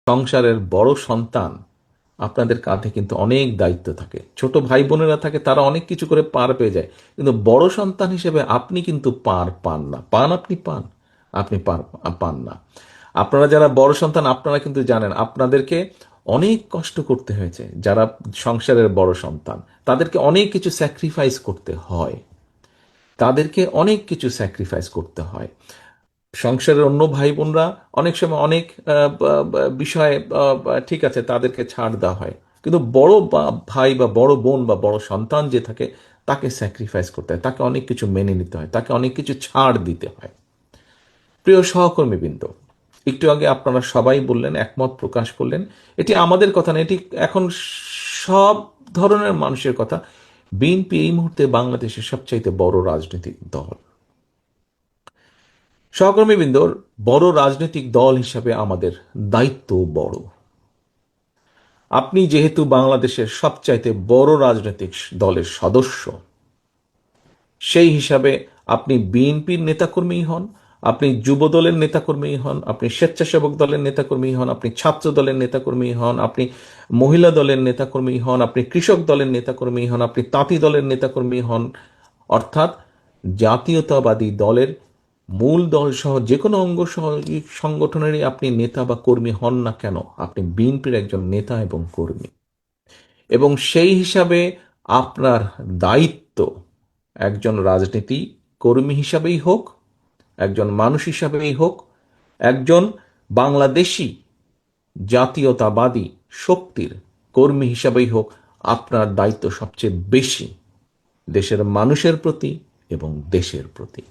সংসারের বড় সন্তান, আপনাদের কাঁধে কিন্তু অনেক দায়িত্ব থাকে। ছোট ভাই বোনেরা থাকে, তারা অনেক কিছু করে পার পেয়ে যায়, কিন্তু বড় সন্তান হিসেবে আপনি কিন্তু পার পান না। আপনি পার পান না। আপনারা যারা বড় সন্তান, আপনারা কিন্তু জানেন আপনাদেরকে অনেক কষ্ট করতে হয়েছে। যারা সংসারের বড় সন্তান, তাদেরকে অনেক কিছু স্যাক্রিফাইস করতে হয়। সংসারের অন্য ভাই বোনরা অনেক সময় অনেক বিষয়ে ঠিক আছে, তাদেরকে ছাড় দেওয়া হয়, কিন্তু বড় ভাই বা বড় বোন বা বড় সন্তান যে থাকে, তাকে স্যাক্রিফাইস করতে হয়, তাকে অনেক কিছু মেনে নিতে হয়, তাকে অনেক কিছু ছাড় দিতে হয়। প্রিয় সহকর্মীবৃন্দ, একটু আগে আপনারা সবাই বললেন, একমত প্রকাশ করলেন, এটি আমাদের কথা না, এটি এখন সব ধরনের মানুষের কথা। বিএনপি এই মুহূর্তে বাংলাদেশের সবচাইতে বড় রাজনৈতিক দল। সহকর্মীবৃন্দর, বড় রাজনৈতিক দল হিসাবে আমাদের দায়িত্ব বড়। আপনি যেহেতু বাংলাদেশের সবচাইতে বড় রাজনৈতিক দলের সদস্য, সেই হিসাবে আপনি বিএনপির নেতাকর্মী হন, আপনি যুব দলের নেতাকর্মী হন, আপনি স্বেচ্ছাসেবক দলের নেতাকর্মী হন, আপনি ছাত্র দলের নেতাকর্মী হন, আপনি মহিলা দলের নেতাকর্মী হন, আপনি কৃষক দলের নেতাকর্মী হন, আপনি তাঁতি দলের নেতাকর্মী হন, অর্থাৎ জাতীয়তাবাদী দলের মূল দল সহ যে কোনো অঙ্গ সংগঠনেরই আপনি নেতা বা কর্মী হন না কেন, আপনি বিএনপির একজন নেতা এবং কর্মী। এবং সেই হিসাবে আপনার দায়িত্ব, একজন রাজনীতি কর্মী হিসাবেই হোক, একজন মানুষ হিসাবেই হোক, একজন বাংলাদেশি জাতীয়তাবাদী শক্তির কর্মী হিসাবেই হোক, আপনার দায়িত্ব সবচেয়ে বেশি দেশের মানুষের প্রতি এবং দেশের প্রতি।